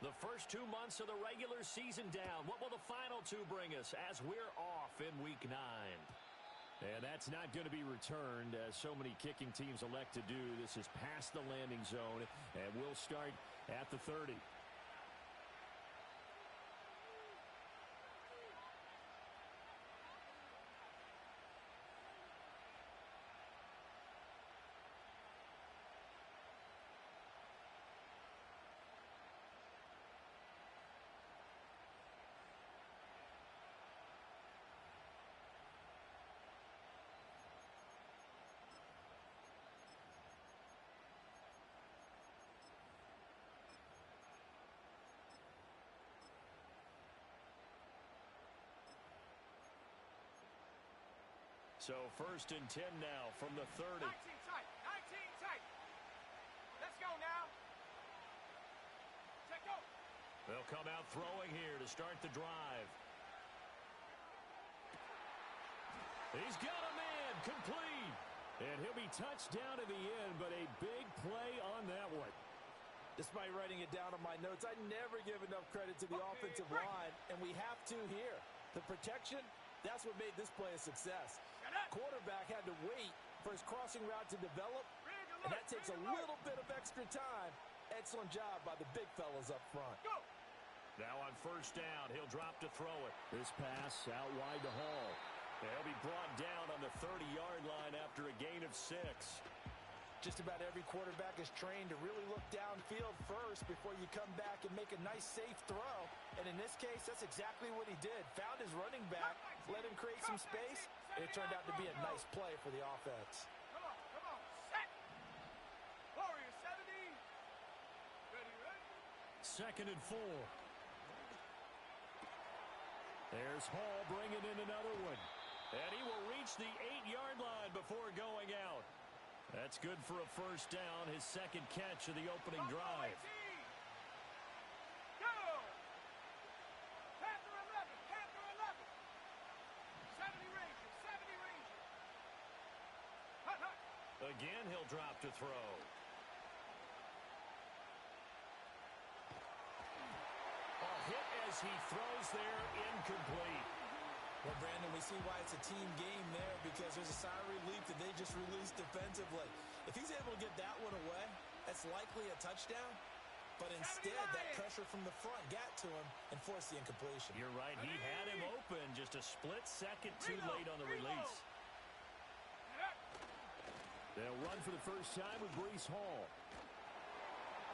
The first 2 months of the regular season down. What will the final two bring us as we're off in Week 9? And that's not going to be returned, as so many kicking teams elect to do. This is past the landing zone, and we'll start at the 30. So 1st and 10 now from the 30. 19 tight. 19 tight. Let's go now. Check go. They'll come out throwing here to start the drive. He's got a man complete. And he'll be touched down in the end, but a big play on that one. Despite writing it down on my notes, I never give enough credit to the offensive line, and we have to here. The protection, that's what made this play a success. Quarterback had to wait for his crossing route to develop, and that takes a little bit of extra time. Excellent job by the big fellas up front. Go. Now on 1st down, he'll drop to throw it. This pass out wide to Hall. He'll be brought down on the 30-yard line after a gain of 6. Just about every quarterback is trained to really look downfield first before you come back and make a nice, safe throw. And in this case, that's exactly what he did. Found his running back, let him create some space, and it turned out to be a nice play for the offense. Come on, set. Warrior 70. Ready. 2nd and 4. There's Hall bringing in another one. And he will reach the 8-yard line before going out. That's good for a 1st down, his 2nd catch of the opening drive. Go! Panther 11. 70 Rangers. Hut. Again, he'll drop to throw. A hit as he throws there, incomplete. Well, Brandon, we see why it's a team game there, because there's a sigh of relief that they just released defensively. If he's able to get that one away, that's likely a touchdown. But instead, that pressure from the front got to him and forced the incompletion. You're right. He had him open, just a split second too late on the release. They'll run for the first time with Breece Hall.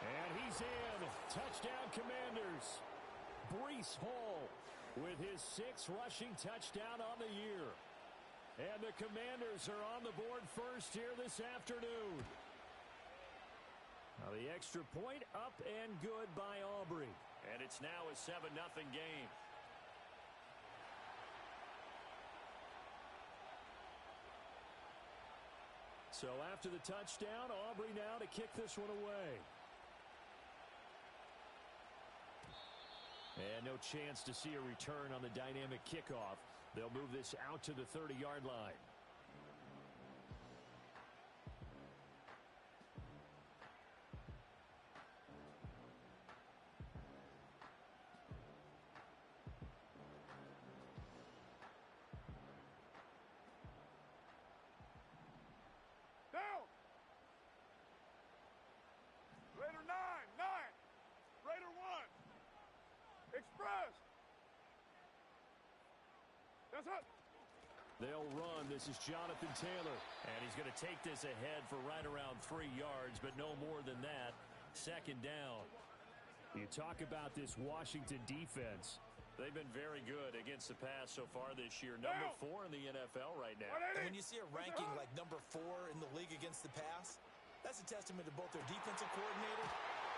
And he's in. Touchdown, Commanders. Breece Hall with his 6th rushing touchdown on the year. And the Commanders are on the board first here this afternoon. Now the extra point up and good by Aubrey. And it's now a 7-0 game. So after the touchdown, Aubrey now to kick this one away. And no chance to see a return on the dynamic kickoff. They'll move this out to the 30-yard line. Down. Raider 9. Raider 1. Express. That's it. They'll run. This is Jonathan Taylor. And he's going to take this ahead for right around 3 yards, but no more than that. 2nd down. You talk about this Washington defense. They've been very good against the pass so far this year. Number 4 in the NFL right now. And when you see a ranking like number 4 in the league against the pass, that's a testament to both their defensive coordinator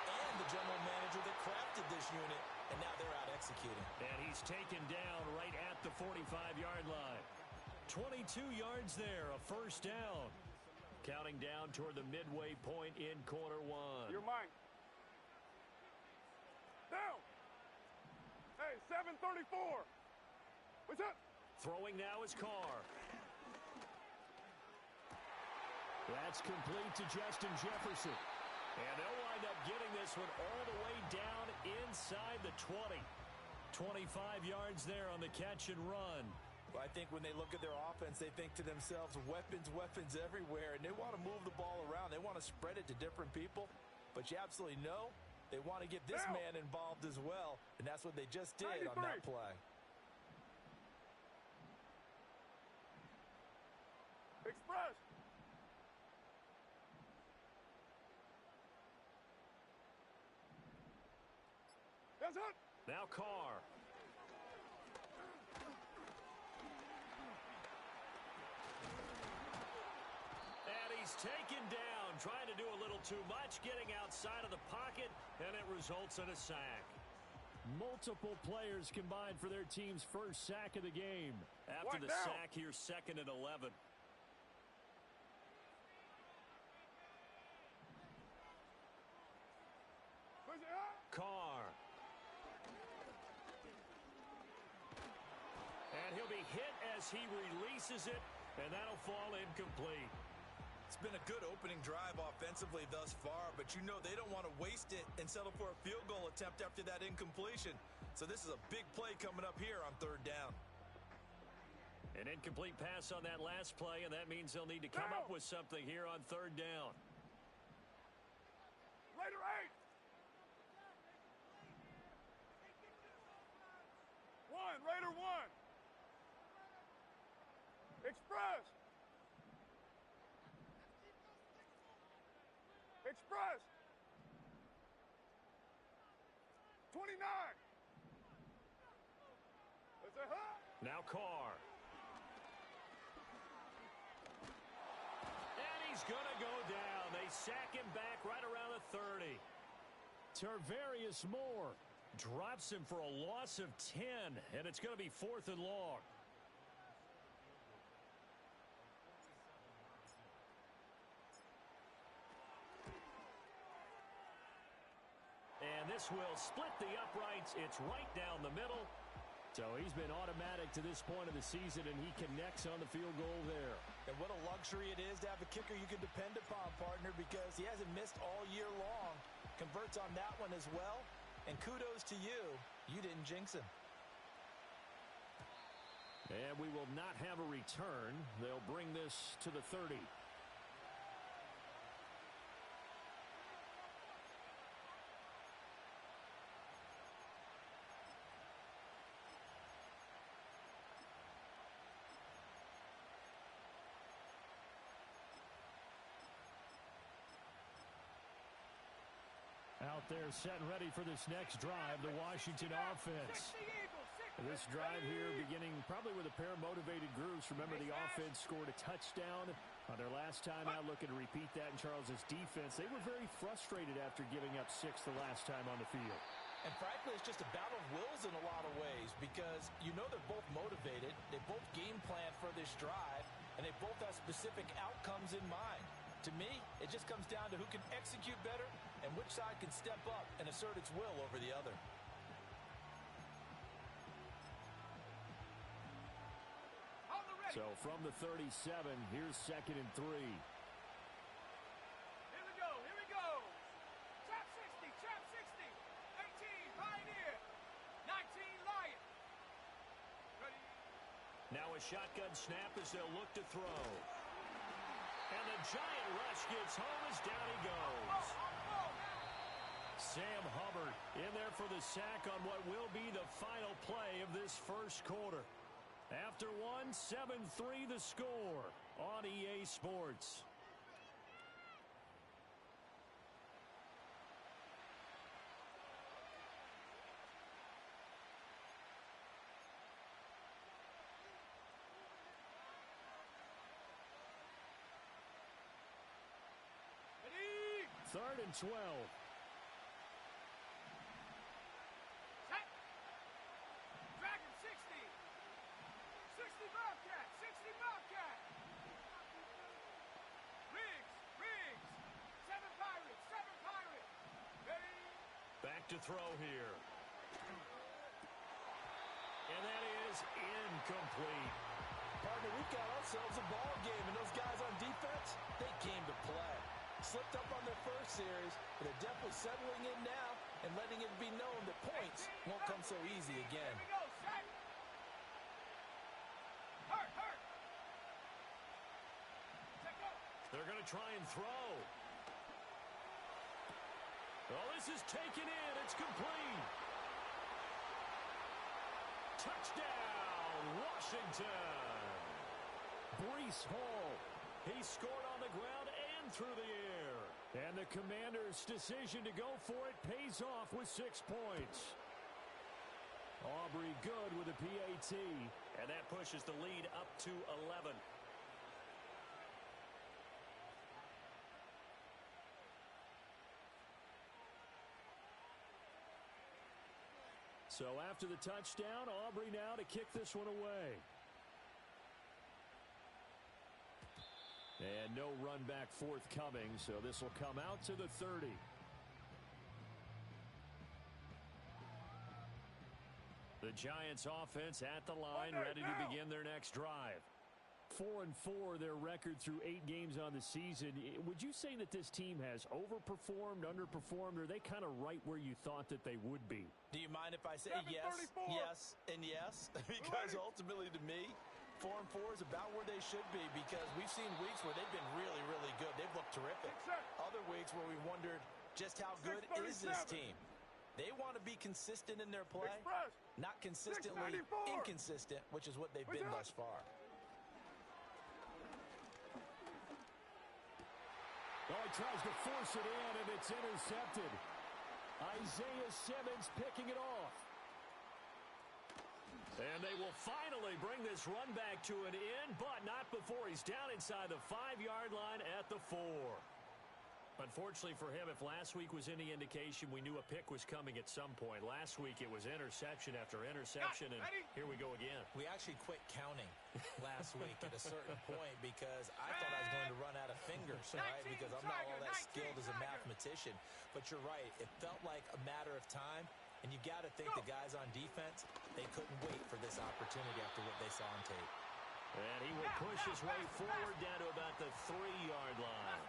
and the general manager that crafted this unit, and now they're out executing. And he's taken down right at the 45-yard line. 22 yards there, a 1st down. Counting down toward the midway point in quarter 1. You're mine. Down. Hey, 734. What's up? Throwing now is Carr. That's complete to Justin Jefferson. And they'll wind up getting this one all the way down inside the 20. 25 yards there on the catch and run. Well, I think when they look at their offense, they think to themselves, weapons, weapons everywhere, and they want to move the ball around. They want to spread it to different people, but you absolutely know they want to get this man involved as well, and that's what they just did on that play. Express. That's it. Now Carr. And he's taken down, trying to do a little too much, getting outside of the pocket, and it results in a sack. Multiple players combined for their team's first sack of the game. After the sack, here's 2nd and 11. Carr. And he'll be hit as he releases it, and that'll fall incomplete. It's been a good opening drive offensively thus far, but you know they don't want to waste it and settle for a field goal attempt after that incompletion. So this is a big play coming up here on 3rd down. An incomplete pass on that last play, and that means they'll need to come up with something here on 3rd down. Raider 8. 1, Raider 1. Express. Express. 29. That's a hut. Now Carr. And he's going to go down. They sack him back right around the 30. Tarvarius Moore Drops him for a loss of 10, and it's going to be 4th and long. And this will split the uprights. It's right down the middle. So he's been automatic to this point of the season, and he connects on the field goal there. And what a luxury it is to have a kicker you can depend upon, partner, because he hasn't missed all year long. Converts on that one as well. And kudos to you. You didn't jinx him. And we will not have a return. They'll bring this to the 30. Out there setting ready for this next drive, the Washington offense. This drive here beginning probably with a pair of motivated groups. Remember, the offense scored a touchdown on their last time out, looking to repeat that in Charles's defense. They were very frustrated after giving up 6 the last time on the field. And frankly, it's just a battle of wills in a lot of ways, because you know they're both motivated, they both game plan for this drive, and they both have specific outcomes in mind. To me, it just comes down to who can execute better and which side can step up and assert its will over the other. So from the 37, here's 2nd and 3. Here we go, here we go. Trap 60, 18, Pioneer, 19, Lion. Ready? Now a shotgun snap as they'll look to throw. And the giant rush gets home as down he goes. Sam Hubbard in there for the sack on what will be the final play of this first quarter. After one, 7-3 the score on EA Sports. Ready? 3rd and 12. Set. Dragon 60. 60 Bobcat, 60 Bobcat. Riggs. 7 Pirates. Ready? Back to throw here. And that is incomplete. Partner, we've got ourselves a ball game, and those guys on defense, they came to play. Slipped up on their first series, but they're definitely settling in now and letting it be known that points won't come so easy again. Here we go, set. Hurt, hurt. Set, go. They're going to try and throw. Oh, this is taken in. It's complete. Touchdown, Washington. Brees Hall. He scored on the ground and through the air. And the Commanders' decision to go for it pays off with 6 points. Aubrey good with a PAT. And that pushes the lead up to 11. So after the touchdown, Aubrey now to kick this one away. And no run back forthcoming, so this will come out to the 30. The Giants offense at the line, ready to begin their next drive. 4-4 their record through 8 games on the season. Would you say that this team has overperformed, underperformed, or are they kind of right where you thought that they would be? Do you mind if I say yes, yes, and yes? Because ultimately to me, 4-4 is about where they should be, because we've seen weeks where they've been really, really good. They've looked terrific. Other weeks where we wondered just how good is this team. They want to be consistent in their play, not consistently inconsistent, which is what they've been thus far. Oh, he tries to force it in, and it's intercepted. Isaiah Simmons picking it off. And they will finally bring this run back to an end, but not before he's down inside the 5-yard line at the 4. Unfortunately for him, if last week was any indication, we knew a pick was coming at some point. Last week it was interception after interception, and here we go again. We actually quit counting last week at a certain point because I thought I was going to run out of fingers, right? Because I'm not all that skilled as a mathematician. But you're right. It felt like a matter of time, and you got to think the guys on defense, they couldn't wait for this opportunity after what they saw on tape. And he will push his way forward down to about the 3-yard line.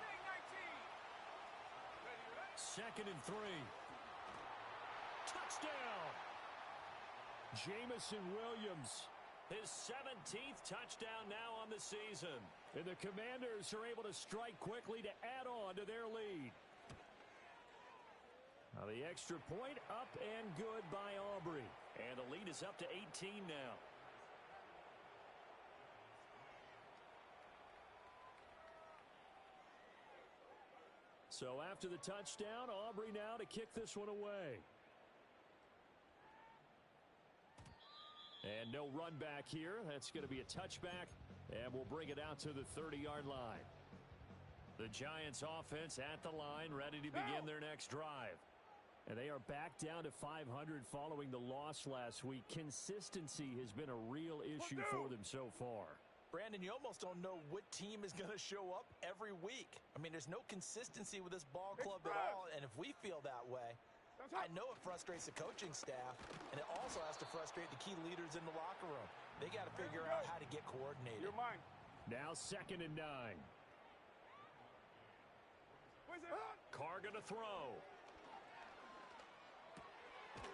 2nd and 3. Touchdown! Jamison Williams. His 17th touchdown now on the season. And the Commanders are able to strike quickly to add on to their lead. Now the extra point up and good by Aubrey. And the lead is up to 18 now. So after the touchdown, Aubrey now to kick this one away. And no run back here. That's going to be a touchback, and we'll bring it out to the 30-yard line. The Giants offense at the line, ready to begin their next drive. And they are back down to 500 following the loss last week. Consistency has been a real issue for them so far. Brandon, you almost don't know what team is going to show up every week. I mean, there's no consistency with this ball club at all, and if we feel that way, I know it frustrates the coaching staff, and it also has to frustrate the key leaders in the locker room. They got to figure out how to get coordinated. You're mine. Now 2nd and 9. Carr going to throw.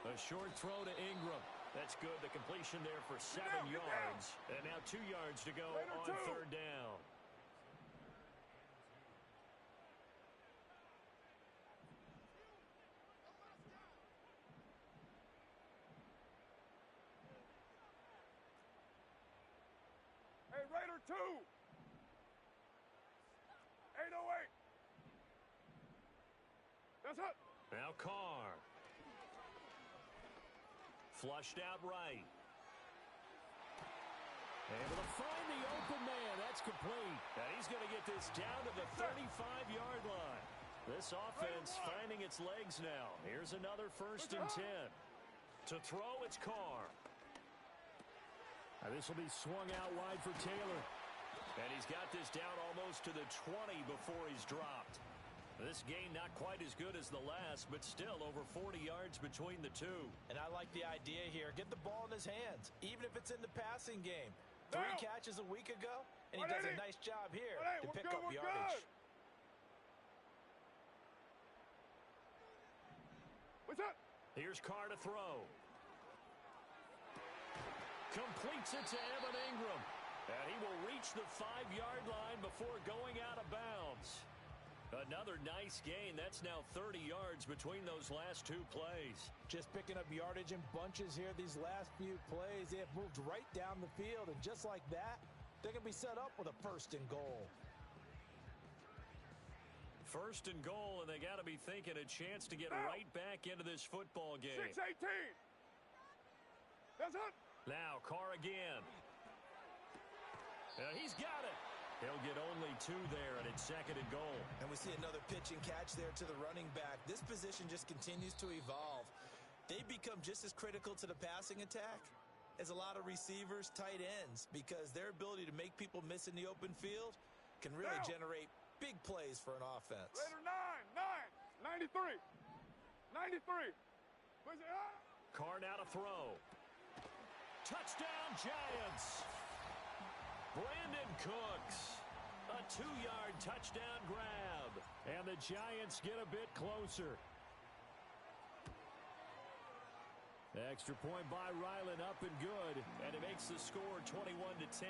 A short throw to Ingram. That's good. The completion there for 7 yards. And now 2 yards to go on 3rd down. Hey, Raider 2. 808. That's it. Now Carr. Flushed out right. Able to find the open man. That's complete. And he's going to get this down to the 35-yard line. This offense finding its legs now. Here's another 1st and 10. To throw, it's Carr. Now this will be swung out wide for Taylor. And he's got this down almost to the 20 before he's dropped. This gain not quite as good as the last, but still over 40 yards between the two. And I like the idea here. Get the ball in his hands, even if it's in the passing game. 3 catches a week ago, and he does a nice job here to pick up yardage. Here's Carr to throw. Completes it to Evan Ingram. And he will reach the 5-yard line before going out of bounds. Another nice gain. That's now 30 yards between those last two plays. Just picking up yardage in bunches here these last few plays. They have moved right down the field, and just like that, they're going to be set up with a 1st and goal. 1st and goal, and they got to be thinking a chance to get right back into this football game. 6-18. That's it. Now Carr again. And he's got it. He'll get only 2 there, and it's 2nd and goal. And we see another pitch and catch there to the running back. This position just continues to evolve. They become just as critical to the passing attack as a lot of receivers, tight ends, because their ability to make people miss in the open field can really generate big plays for an offense. Raider 93. 93. Where's it at? Carr now to throw. Touchdown, Giants. Brandon Cooks, a 2-yard touchdown grab. And the Giants get a bit closer. Extra point by Ryland, up and good. And it makes the score 21-10.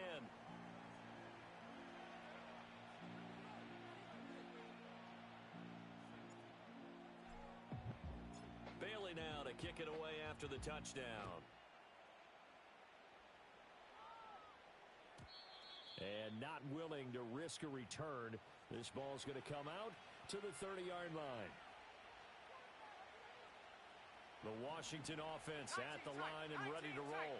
Bailey now to kick it away after the touchdown. And not willing to risk a return. This ball's going to come out to the 30-yard line. The Washington offense at the line and ready to roll.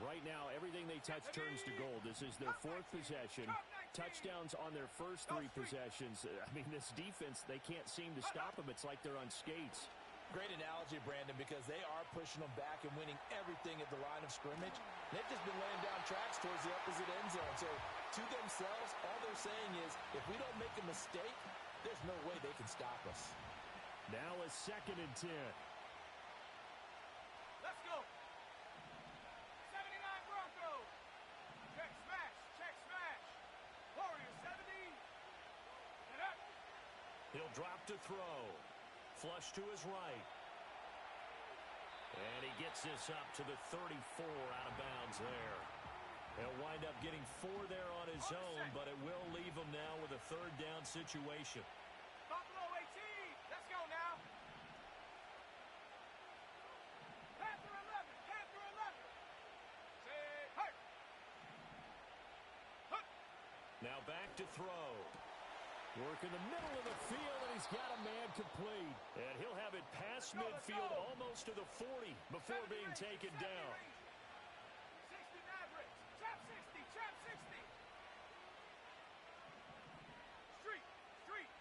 Right now, everything they touch turns to gold. This is their 4th possession. Touchdowns on their first 3 possessions. I mean, this defense, they can't seem to stop them. It's like they're on skates. Great analogy, Brandon, because they are pushing them back and winning everything at the line of scrimmage. They've just been laying down tracks towards the opposite end zone. So to themselves, all they're saying is, if we don't make a mistake, there's no way they can stop us. Now a 2nd and 10. Let's go. 79 Broncos. Check smash. Check smash. Warriors 70. And up. He'll drop to throw. Flush to his right. And he gets this up to the 34 out of bounds there. He'll wind up getting 4 there on his own, but it will leave him now with a 3rd down situation. Buffalo 18. Let's go now. Panther 11. Panther 11. Say, hey. Hup. Now back to throw. Work in the middle of the field, and he's got a man complete. And he'll have it past midfield almost to the 40 before being taken down. 60 Mavericks. Trap 60. Trap 60. Street. Street.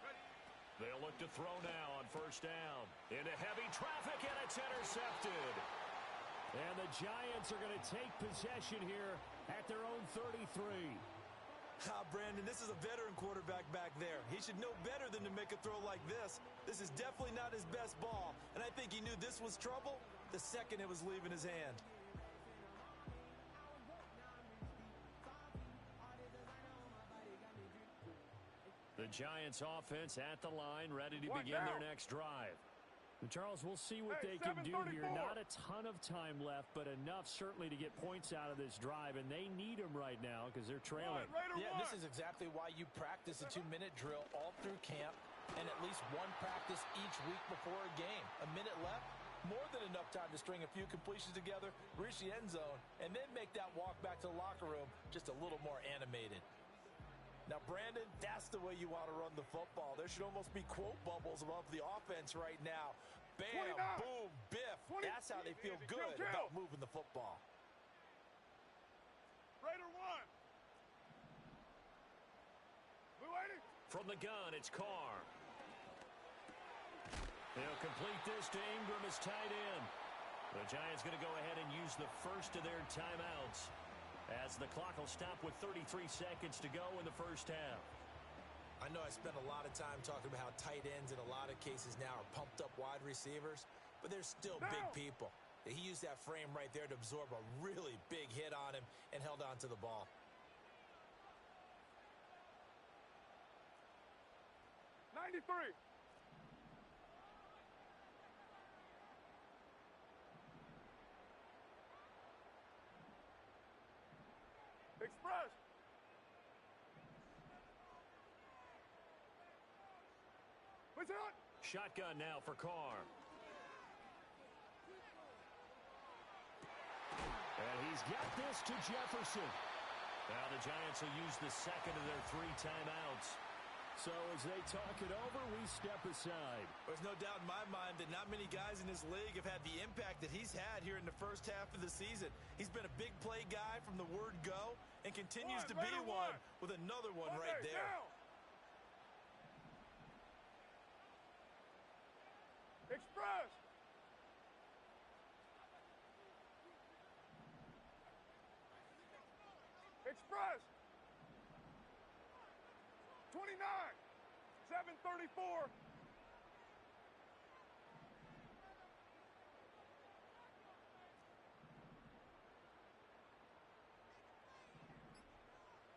Ready. They'll look to throw now on 1st down. Into heavy traffic, and it's intercepted. And the Giants are going to take possession here at their own 33. Brandon, this is a veteran quarterback back there. He should know better than to make a throw like this. This is definitely not his best ball, and I think he knew this was trouble the second it was leaving his hand. The Giants offense at the line, ready to begin their next drive. Charles, we'll see what they can do here. Not a ton of time left, but enough certainly to get points out of this drive, and they need them right now because they're trailing. Yeah, this is exactly why you practice a 2-minute drill all through camp and at least one practice each week before a game. A minute left, more than enough time to string a few completions together, reach the end zone, and then make that walk back to the locker room just a little more animated. Now, Brandon, that's the way you want to run the football. There should almost be quote bubbles above the offense right now. Bam, 29, boom, biff. 20, that's how they feel good about moving the football. Raider 1. Blue 80. From the gun, it's Carr. They'll complete this to Ingram as tight end. The Giants going to go ahead and use the first of their timeouts, as the clock will stop with 33 seconds to go in the first half. I know I spent a lot of time talking about how tight ends in a lot of cases now are pumped up wide receivers, but they're still big people. He used that frame right there to absorb a really big hit on him and held on to the ball. 93. Express. What's it on? Shotgun now for Carr. And he's got this to Jefferson. Now the Giants will use the second of their 3 timeouts. So as they talk it over, we step aside. There's no doubt in my mind that not many guys in this league have had the impact that he's had here in the first half of the season. He's been a big play guy from the word go and continues to be one with another one right there. Down. Express. Express. 29. 734.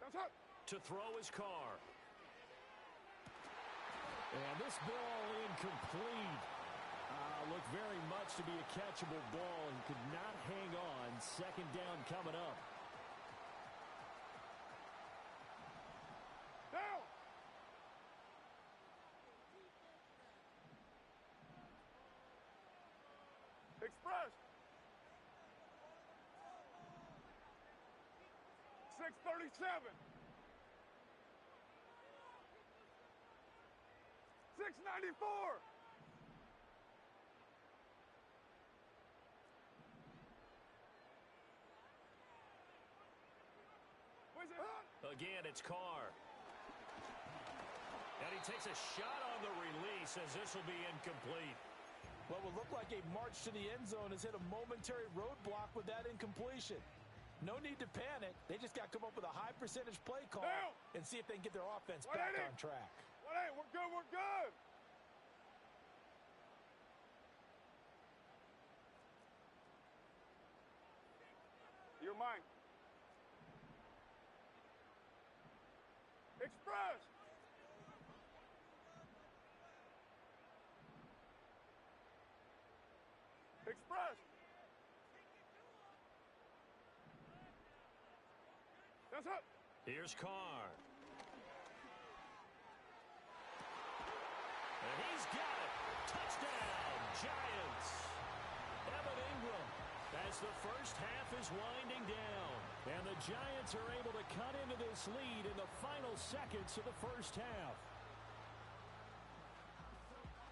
That's up. To throw his Carr. And this ball incomplete. Looked very much to be a catchable ball and could not hang on. Second down coming up. Down. Express. 637. 694. Where's it on? Again, it's Carr. And he takes a shot on the release as this will be incomplete. What will look like a march to the end zone has hit a momentary roadblock with that incompletion. No need to panic. They just got to come up with a high percentage play call and see if they can get their offense back on track. Hey, we're good, we're good. You're mine. Express. Express. That's up. Here's Carr. And he's got it. Touchdown, Giants. Evan Ingram as the first half is winding down. And the Giants are able to cut into this lead in the final seconds of the first half.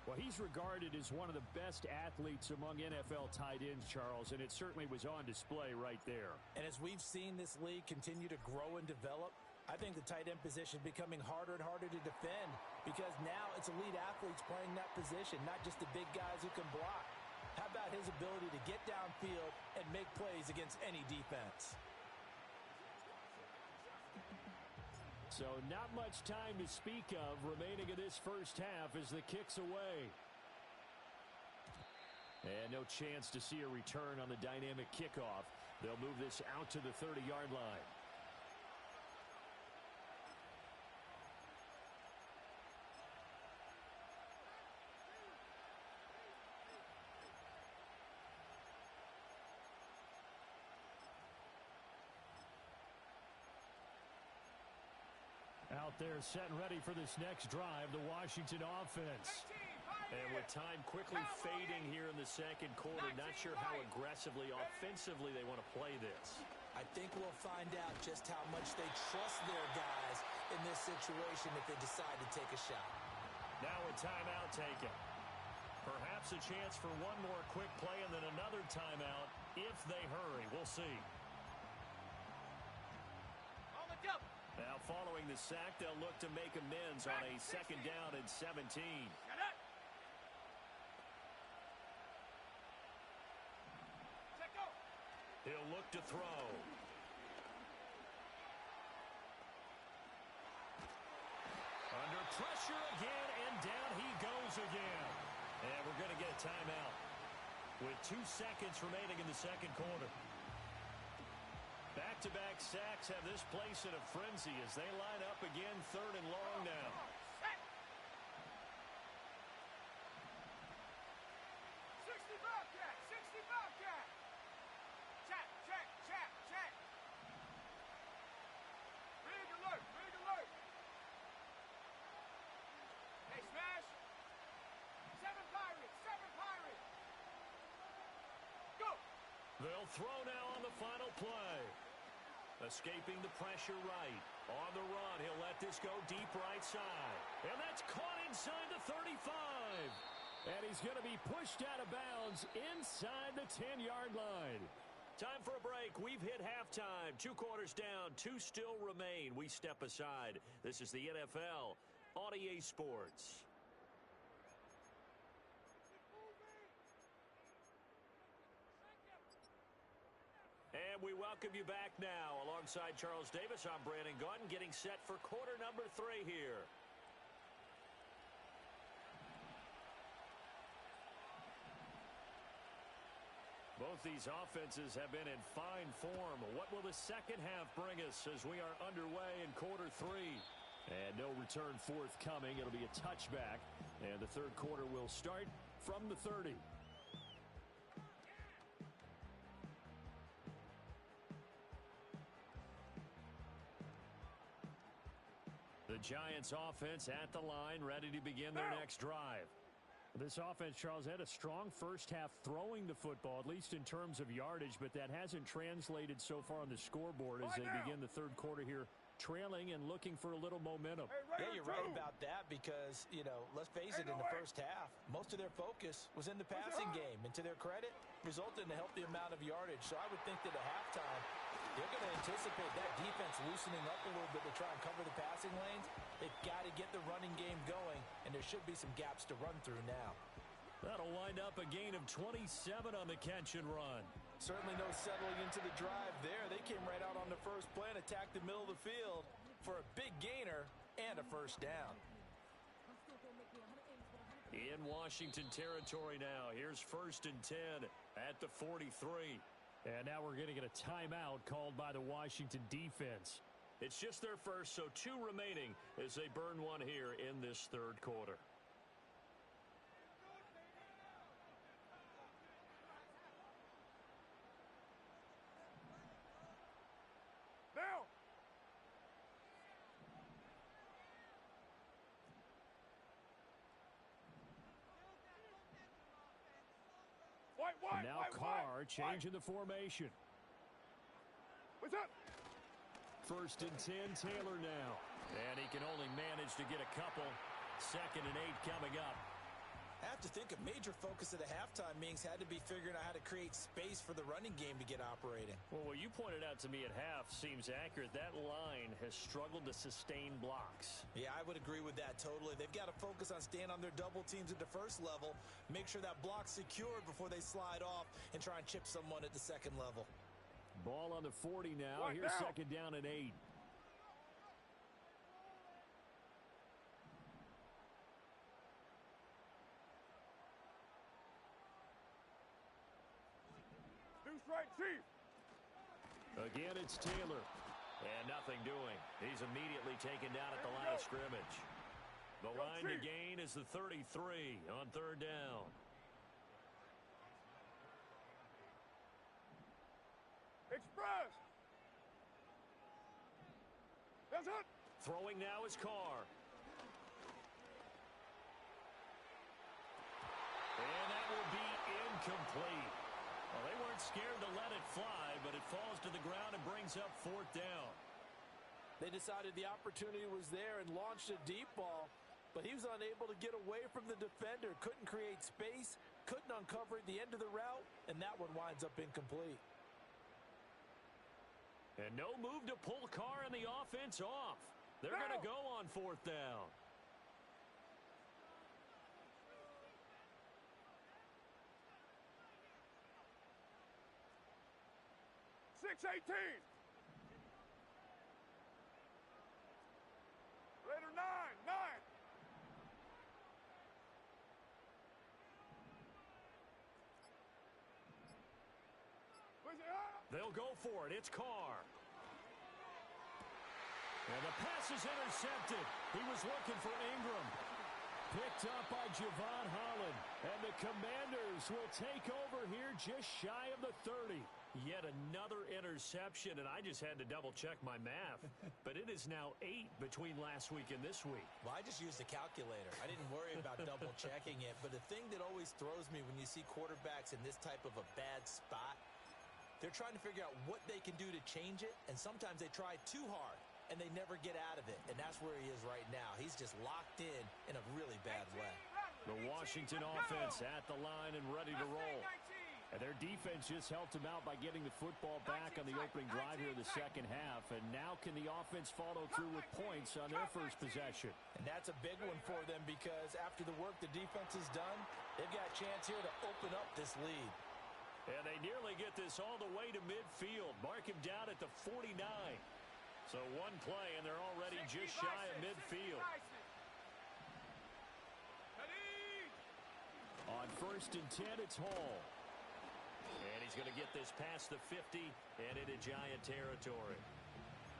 Well, he's regarded as one of the best athletes among NFL tight ends, Charles, and it certainly was on display right there. And as we've seen this league continue to grow and develop, I think the tight end position is becoming harder and harder to defend because now it's elite athletes playing that position, not just the big guys who can block. How about his ability to get downfield and make plays against any defense? So not much time to speak of remaining in this first half as the kick's away. And no chance to see a return on the dynamic kickoff. They'll move this out to the 30-yard line. Out there set and ready for this next drive, the Washington offense. And with time quickly fading here in the second quarter, not sure how aggressively, offensively they want to play this. I think we'll find out just how much they trust their guys in this situation if they decide to take a shot. Now a timeout taken. Perhaps a chance for one more quick play and then another timeout if they hurry. We'll see. Now, following the sack, they'll look to make amends on a second down and 17. He'll look to throw. Under pressure again, and down he goes again. And we're going to get a timeout with 2 seconds remaining in the second quarter. Back-to-back sacks have this place in a frenzy as they line up again, 3rd and long now. They'll throw now on the final play. Escaping the pressure right. On the run, he'll let this go deep right side. And that's caught inside the 35. And he's going to be pushed out of bounds inside the 10-yard line. Time for a break. We've hit halftime. 2 quarters down. 2 still remain. We step aside. This is the NFL on EA Sports. And we welcome you back now. Alongside Charles Davis, I'm Brandon Gaudin, getting set for quarter number 3 here. Both these offenses have been in fine form. What will the second half bring us as we are underway in quarter 3? And no return forthcoming. It'll be a touchback. And the third quarter will start from the 30. The Giants offense at the line, ready to begin their next drive. This offense, Charles, had a strong first half throwing the football, at least in terms of yardage, but that hasn't translated so far on the scoreboard as they begin the third quarter here, trailing and looking for a little momentum. Yeah, you're right about that because, let's face it, in the first half, most of their focus was in the passing game. And to their credit, resulted in a healthy amount of yardage. So I would think that at halftime, they're going to anticipate that defense loosening up a little bit to try and cover the passing lanes. They've got to get the running game going, and there should be some gaps to run through now. That'll wind up a gain of 27 on the catch and run. Certainly no settling into the drive there. They came right out on the first play and attacked the middle of the field for a big gainer and a first down. In Washington territory now. Here's 1st and 10 at the 43. And now we're going to get a timeout called by the Washington defense. It's just their first, so 2 remaining as they burn one here in this third quarter. Now. Now Carr changing the formation. What's up? 1st and 10, Taylor now. And he can only manage to get a couple. 2nd and 8 coming up. I have to think a major focus at the halftime meetings had to be figuring out how to create space for the running game to get operating. Well, what you pointed out to me at half seems accurate. That line has struggled to sustain blocks. Yeah, I would agree with that totally. They've got to focus on staying on their double teams at the first level, make sure that block's secured before they slide off and try and chip someone at the second level. Ball on the 40 now. Here's 2nd down and 8. Right, Chief. Again, it's Taylor. And nothing doing. He's immediately taken down at the line of scrimmage. The line to gain is the 33 on 3rd down. Express. That's it. Throwing now is Carr. And that will be incomplete. Well, they weren't scared to let it fly, but it falls to the ground and brings up 4th down. They decided the opportunity was there and launched a deep ball, but he was unable to get away from the defender, couldn't create space, couldn't uncover at the end of the route, and that one winds up incomplete. And no move to pull Carr and the offense off. They're going to go on 4th down. Raider 9. They'll go for it. It's Carr. And the pass is intercepted. He was looking for Ingram. Picked up by Javon Holland. And the Commanders will take over here just shy of the 30. Yet another interception, and I just had to double-check my math. But it is now 8 between last week and this week. Well, I just used the calculator. I didn't worry about double-checking it. But the thing that always throws me when you see quarterbacks in this type of a bad spot They're trying to figure out what they can do to change it, and sometimes they try too hard, and they never get out of it, and that's where he is right now. He's just locked in a really bad way. The Washington offense at the line and ready to roll. And their defense just helped them out by getting the football back on the opening drive here in the second half. And now can the offense follow through with points on their first possession? And that's a big one for them because after the work the defense has done, they've got a chance here to open up this lead. And they nearly get this all the way to midfield. Mark him down at the 49. So one play, and they're already just shy of midfield. On 1st and 10, it's Hall. And he's going to get this past the 50 and into Giant territory.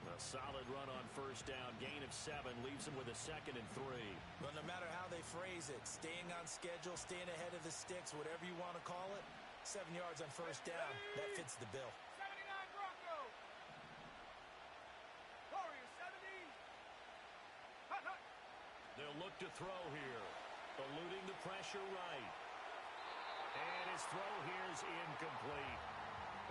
A solid run on 1st down. Gain of 7 leaves him with a 2nd and 3. Well, no matter how they phrase it, staying on schedule, staying ahead of the sticks, whatever you want to call it, 7 yards on 1st down, that fits the bill. 79 Broncos. Warriors 70. Hut, hut. They'll look to throw here. Eluding the pressure right. And his throw here is incomplete.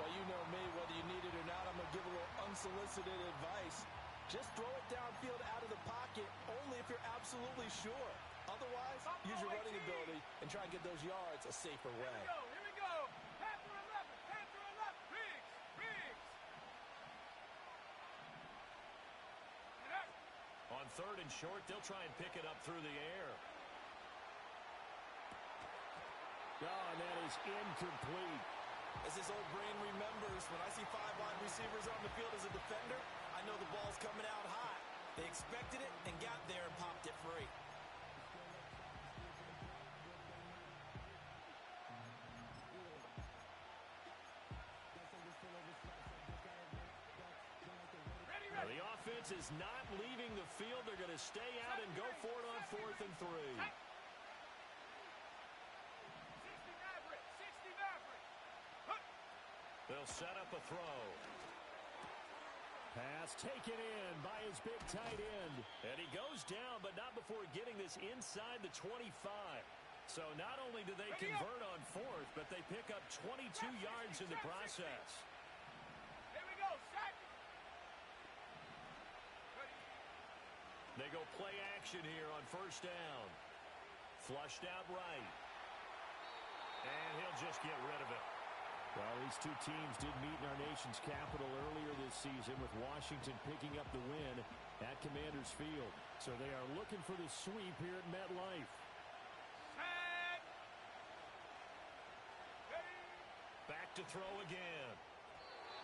Well, you know me, whether you need it or not, I'm going to give a little unsolicited advice. Just throw it downfield out of the pocket, only if you're absolutely sure. Otherwise, use your running ability and try and get those yards a safer way. Here we go. Panther 11. Panther 11. Riggs. Riggs. On 3rd and short, they'll try and pick it up through the air. Oh, and that is incomplete. As his old brain remembers, when I see 5 wide receivers on the field as a defender, I know the ball's coming out hot. They expected it and got there and popped it free. Now, the offense is not leaving the field. They're going to stay out and go for it on 4th and 3. They'll set up a throw. Pass taken in by his big tight end. And he goes down, but not before getting this inside the 25. So not only do they convert on 4th, but they pick up 22 yards in the process. Here we go. Sack. They go play action here on 1st down. Flushed out right. And he'll just get rid of it. Well, these two teams did meet in our nation's capital earlier this season, with Washington picking up the win at Commanders Field. So they are looking for the sweep here at MetLife. Back to throw again.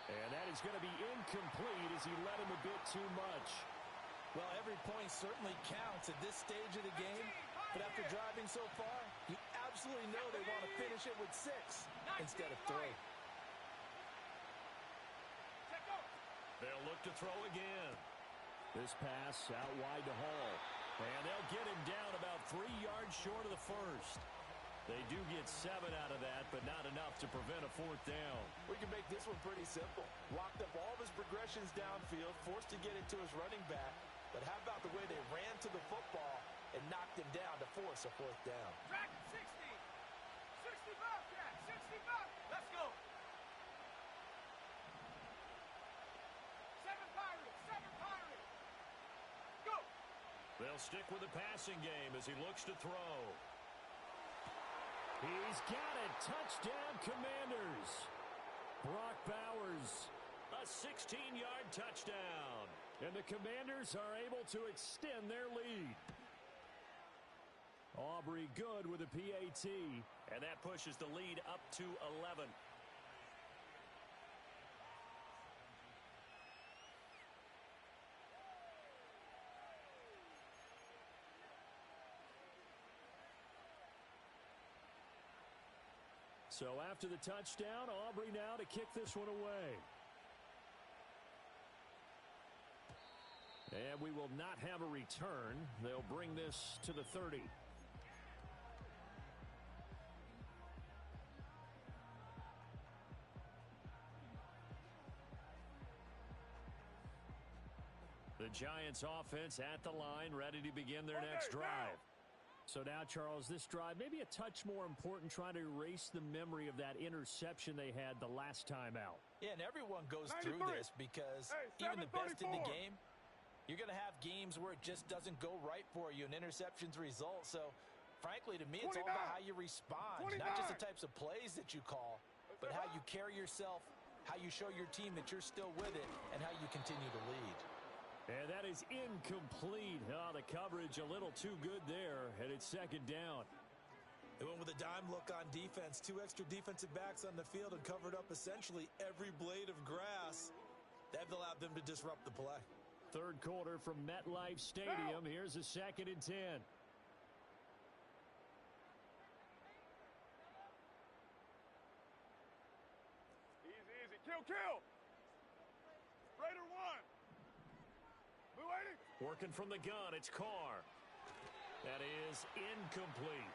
And that is going to be incomplete as he led him a bit too much. Well, every point certainly counts at this stage of the game. But after driving so far, you absolutely know they want to finish it with 6 instead of 3. They'll look to throw again. This pass out wide to Hall. And they'll get him down about 3 yards short of the 1st. They do get 7 out of that, but not enough to prevent a 4th down. We can make this one pretty simple. Locked up all of his progressions downfield, forced to get it to his running back. But how about the way they ran to the football and knocked him down to force a 4th down? Track 60. 60 Bobcat. 60 Bobcat. Let's go. 7 Pirates. 7 Pirates. Go. They'll stick with the passing game as he looks to throw. He's got it. Touchdown, Commanders. Brock Bowers, a 16-yard touchdown. And the Commanders are able to extend their lead. Aubrey good with a PAT, and that pushes the lead up to 11. So after the touchdown, Aubrey now to kick this one away. And we will not have a return. They'll bring this to the 30. The Giants offense at the line, ready to begin their next drive. So now, Charles, this drive maybe a touch more important, trying to erase the memory of that interception they had the last time out. Yeah, and everyone goes 93. through this because even the best in the game, you're going to have games where it just doesn't go right for you and interceptions result. So, frankly, to me, it's all about how you respond, not just the types of plays that you call, but how you carry yourself, how you show your team that you're still with it, and how you continue to lead. And that is incomplete. Oh, the coverage a little too good there, and it's second down. They went with a dime look on defense. 2 extra defensive backs on the field and covered up essentially every blade of grass. That allowed them to disrupt the play. Third quarter from MetLife Stadium. Here's a 2nd and 10. Easy, easy. Kill. Raider 1. Blue 80. Working from the gun, it's Carr. That is incomplete.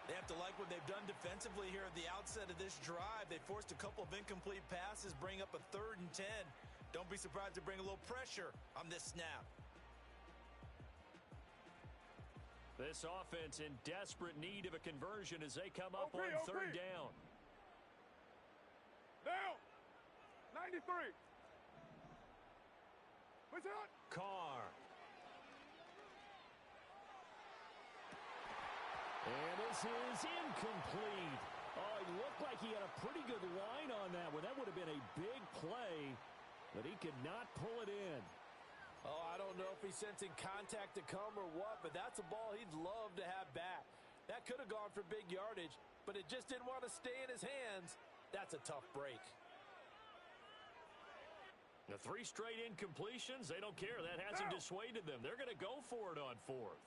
They have to like what they've done defensively here at the outset of this drive. They forced a couple of incomplete passes, bring up a 3rd and 10. Don't be surprised to bring a little pressure on this snap. This offense in desperate need of a conversion as they come up on 3rd down. Down. 93. What's that? Carr. And this is incomplete. Oh, it looked like he had a pretty good line on that one. That would have been a big play, but he could not pull it in. Oh, I don't know if he's sensing contact to come or what, but that's a ball he'd love to have back. That could have gone for big yardage, but it just didn't want to stay in his hands. That's a tough break. The 3 straight incompletions, they don't care. That hasn't dissuaded them. They're going to go for it on 4th.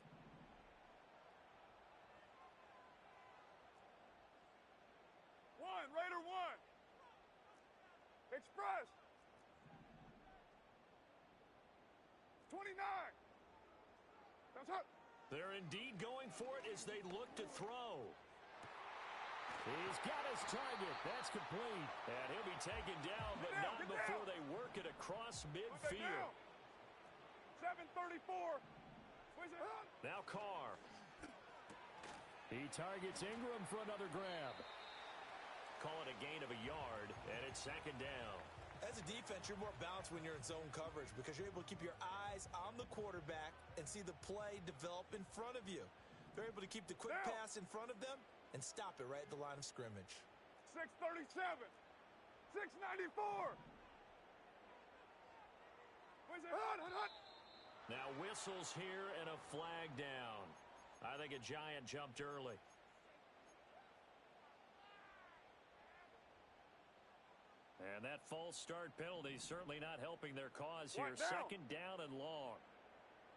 Raider 1. Express. 29. That's up. They're indeed going for it as they look to throw. He's got his target. That's complete. And he'll be taken down, but not before they work it across midfield. 7:34. Now Carr. He targets Ingram for another grab. Call it a gain of a yard, and it's 2nd down. As a defense, you're more balanced when you're in zone coverage because you're able to keep your eyes on the quarterback and see the play develop in front of you. They're able to keep the quick pass in front of them and stop it right at the line of scrimmage. 6:37. 6:94. Now whistles here and a flag down. I think a Giant jumped early. And that false start penalty certainly not helping their cause here. 2nd down and long.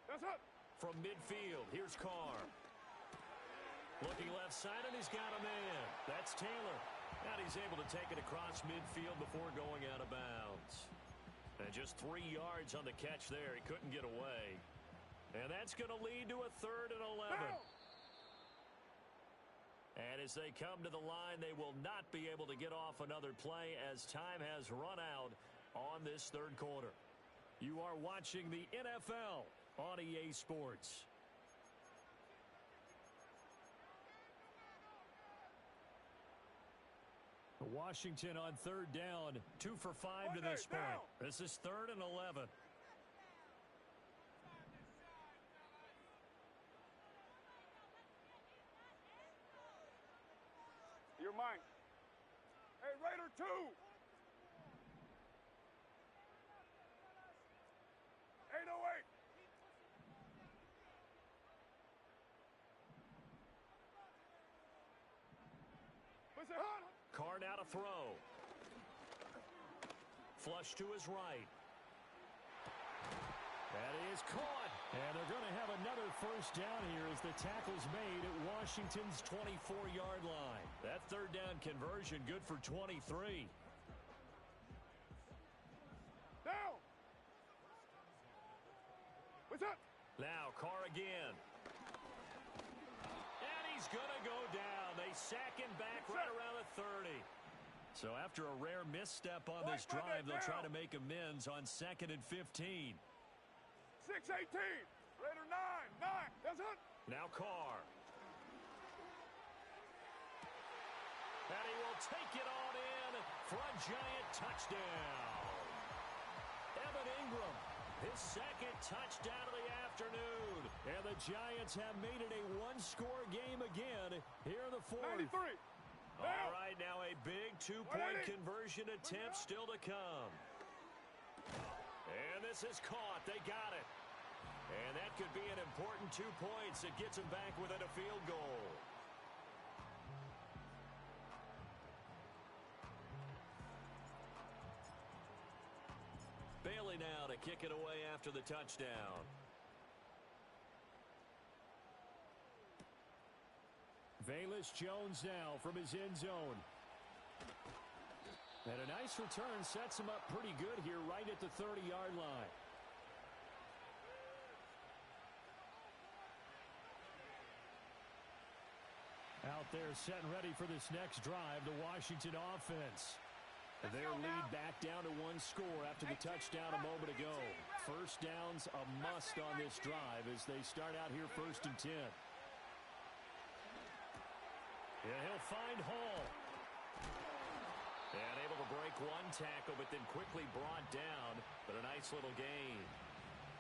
That's up. From midfield, here's Carr. Looking left side, and he's got a man. That's Taylor. And he's able to take it across midfield before going out of bounds. And just 3 yards on the catch there. He couldn't get away. And that's going to lead to a 3rd and 11. And as they come to the line, they will not be able to get off another play as time has run out on this 3rd quarter. You are watching the NFL on EA Sports. Washington on 3rd down, 2 for 5 to this point. This is 3rd and 11. You're mine. Hey, Raider 2. 808. What's it on? Carr now to throw. Flush to his right. That is caught. And they're going to have another 1st down here as the tackle's made at Washington's 24-yard line. That 3rd down conversion good for 23. Down. What's up? Now Carr again. And he's going to go down. They sack him back right around the 30. So after a rare misstep on this drive, they'll try to make amends on 2nd and 15. 6:18. Raider 9. That's it. Now Carr. And he will take it on in for a Giant touchdown. Evan Ingram, his second touchdown of the afternoon. And the Giants have made it a one-score game again here in the fourth. 93. All right, now a big two-point conversion attempt still to come. And this is caught. They got it. And that could be an important 2 points. It gets them back within a field goal. Bailey now to kick it away after the touchdown. Velus Jones now from his end zone. And a nice return sets him up pretty good here right at the 30-yard line. Out there set and ready for this next drive, the Washington offense. Their lead back down to one score after the touchdown a moment ago. First down's a must on this drive as they start out here 1st and 10. Yeah, he'll find Hall. And able to break one tackle, but then quickly brought down. But a nice little gain.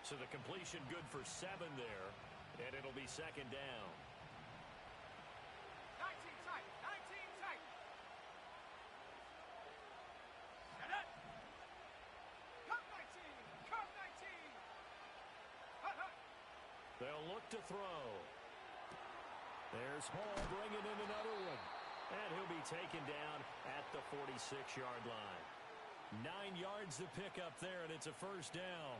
So the completion good for 7 there. And it'll be 2nd down. 19 tight. 19 tight. Set it. Come 19. Come 19. Hut, hut. They'll look to throw. There's Hall bringing in another one. And he'll be taken down at the 46-yard line. 9 yards to pick up there, and it's a first down.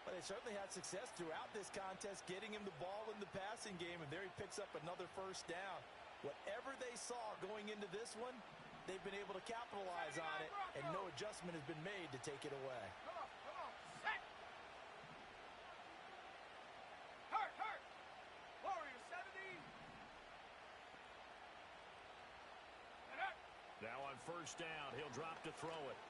But they certainly had success throughout this contest, getting him the ball in the passing game, and there he picks up another first down. Whatever they saw going into this one, they've been able to capitalize on it, and no adjustment has been made to take it away. Come on. Set. Hurt, hurt. Warrior 70. Set it. Now on first down, he'll drop to throw it.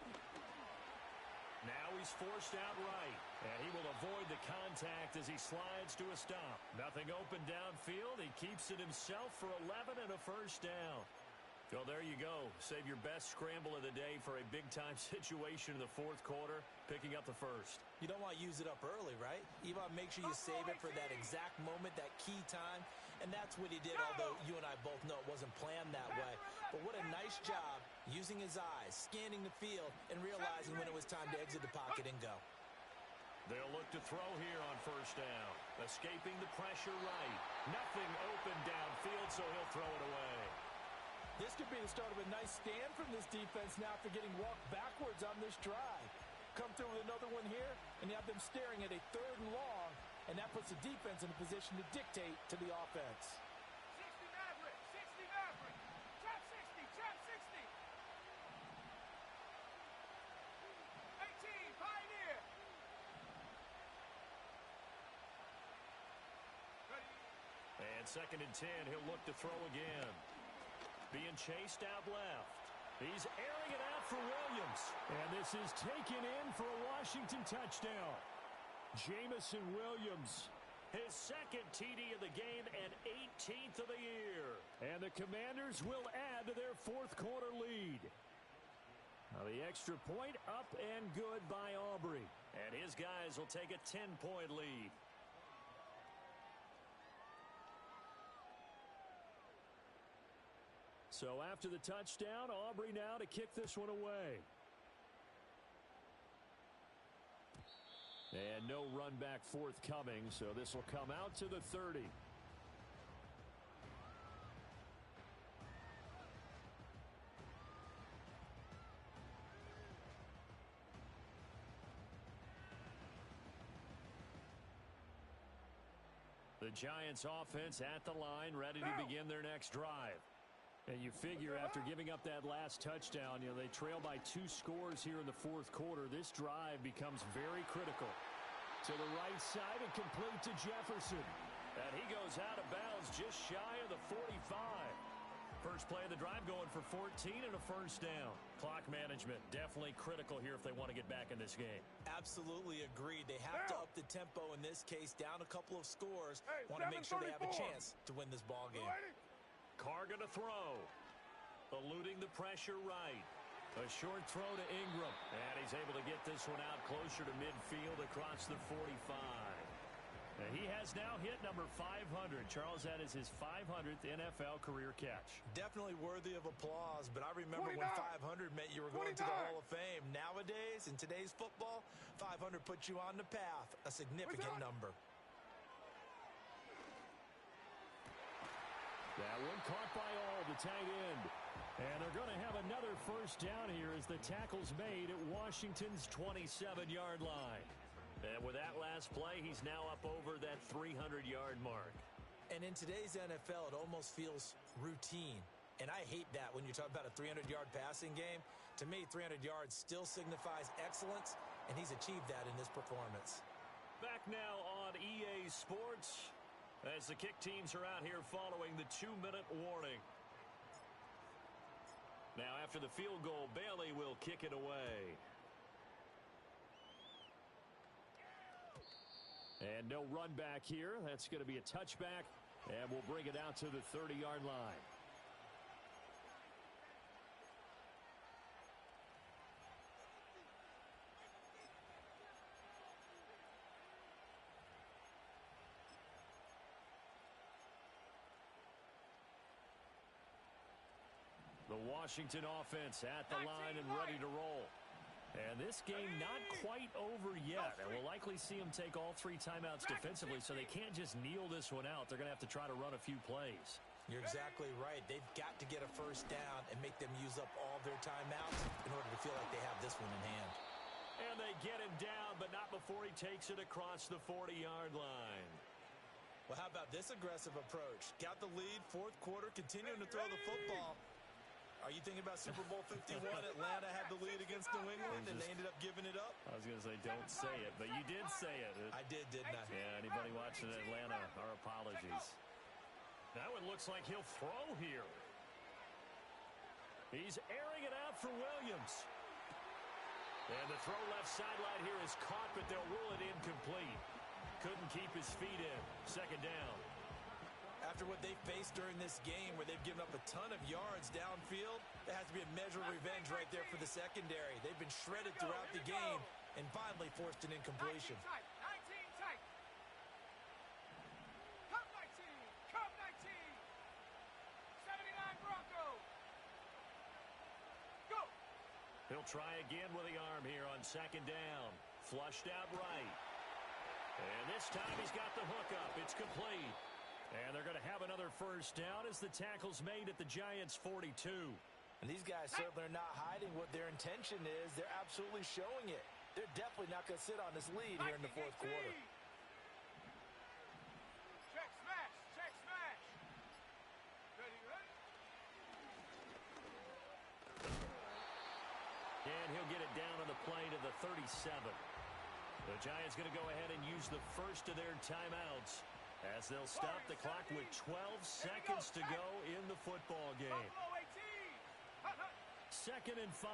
Now he's forced out right, and he will avoid the contact as he slides to a stop. Nothing open downfield. He keeps it himself for 11 and a first down. Well, there you go. Save your best scramble of the day for a big-time situation in the fourth quarter, picking up the first. You don't want to use it up early, right? You want to make sure you save it for that exact moment, that key time, and that's what he did, although you and I both know it wasn't planned that way. But what a nice job using his eyes, scanning the field, and realizing when it was time to exit the pocket and go. They'll look to throw here on first down. Escaping the pressure right. Nothing open downfield, so he'll throw it away. This could be the start of a nice stand from this defense now after getting walked backwards on this drive. Come through with another one here, and you have them staring at a 3rd and long, and that puts the defense in a position to dictate to the offense. 60 Maverick. 60 Maverick. Trap 60. Trap 60. 18 Pioneer. Ready. And 2nd and 10, he'll look to throw again. Being chased out left. He's airing it out for Williams. And this is taken in for a Washington touchdown. Jamison Williams. His 2nd TD of the game and 18th of the year. And the Commanders will add to their fourth quarter lead. Now the extra point up and good by Aubrey. And his guys will take a 10-point lead. So after the touchdown, Aubrey now to kick this one away. And no run back forthcoming, so this will come out to the 30. The Giants offense at the line, ready to begin their next drive. And you figure after giving up that last touchdown, they trail by 2 scores here in the fourth quarter. This drive becomes very critical. To the right side and complete to Jefferson. And he goes out of bounds just shy of the 45. First play of the drive going for 14 and a first down. Clock management definitely critical here if they want to get back in this game. Absolutely agreed. They have to up the tempo in this case, down a couple of scores. Want to make sure they have a chance to win this ball game. Carr going to throw. Eluding the pressure right. A short throw to Ingram. And he's able to get this one out closer to midfield across the 45. And he has now hit number 500. Charles, that is his 500th NFL career catch. Definitely worthy of applause, but I remember 29. when 500 meant you were going 29. to the Hall of Fame. Nowadays, in today's football, 500 puts you on the path, a significant number. That one caught by all, the tight end. And they're going to have another first down here as the tackle's made at Washington's 27-yard line. And with that last play, he's now up over that 300-yard mark. And in today's NFL, it almost feels routine. And I hate that when you talk about a 300-yard passing game. To me, 300 yards still signifies excellence, and he's achieved that in this performance. Back now on EA Sports as the kick teams are out here following the 2-minute warning. Now after the field goal, Bailey will kick it away. And no run back here. That's going to be a touchback, and we'll bring it out to the 30-yard line. The Washington offense at the line and ready to roll. And this game not quite over yet. And we'll likely see them take all 3 timeouts defensively, so they can't just kneel this one out. They're going to have to try to run a few plays. You're exactly right. They've got to get a first down and make them use up all their timeouts in order to feel like they have this one in hand. And they get him down, but not before he takes it across the 40-yard line. Well, how about this aggressive approach? Got the lead, fourth quarter, continuing to throw the football. Are you thinking about Super Bowl 51? Atlanta had the lead against New England, and they ended up giving it up? I was going to say, don't say it, but you did say it. I did, didn't I? Yeah, anybody watching Atlanta, our apologies. That one looks like he'll throw here. He's airing it out for Williams. And the throw left sideline here is caught, but they'll rule it incomplete. Couldn't keep his feet in. Second down. After what they faced during this game where they've given up a ton of yards downfield, there has to be a measure of revenge right there for the secondary. They've been shredded throughout the game and finally forced an incompletion. 19 tight. Come 19. 79 Broncos. Go. He'll try again with the arm here on second down. Flushed out right. And this time he's got the hook up. It's complete. And they're going to have another first down as the tackle's made at the Giants' 42. And these guys certainly are not hiding what their intention is. They're absolutely showing it. They're definitely not going to sit on this lead here in the fourth quarter. Check smash. Ready. And he'll get it down on the play to the 37. The Giants going to go ahead and use the first of their timeouts as they'll stop the clock with 12 seconds to go in the football game. Second and 5.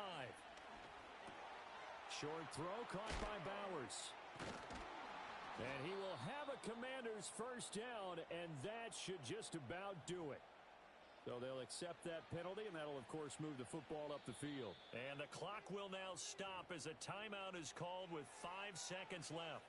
Short throw caught by Bowers. And he will have a Commander's first down, and that should just about do it. So they'll accept that penalty, and that'll, of course, move the football up the field. And the clock will now stop as a timeout is called with 5 seconds left.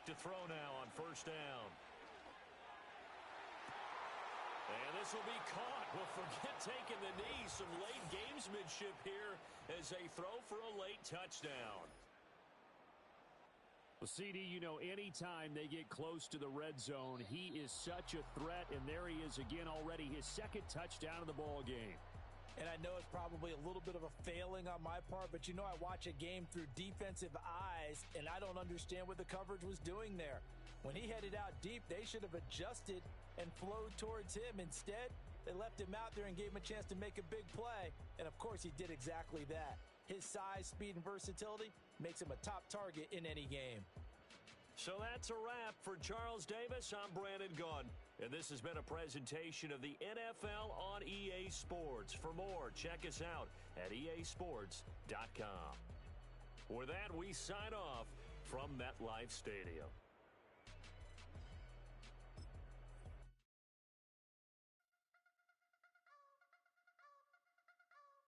To throw now on first down. And this will be caught. Well, forget taking the knee. Some late gamesmanship here as they throw for a late touchdown. Well, CD, you know, anytime they get close to the red zone, he is such a threat, and there he is again already, his second touchdown of the ball game. And I know it's probably a little bit of a failing on my part, but you know I watch a game through defensive eyes, and I don't understand what the coverage was doing there. When he headed out deep, they should have adjusted and flowed towards him. Instead, they left him out there and gave him a chance to make a big play, and of course he did exactly that. His size, speed, and versatility makes him a top target in any game. So that's a wrap for Charles Davis. I'm Brandon Gaudin, and this has been a presentation of the NFL on EA Sports. For more, check us out at easports.com. With that, we sign off from MetLife Stadium.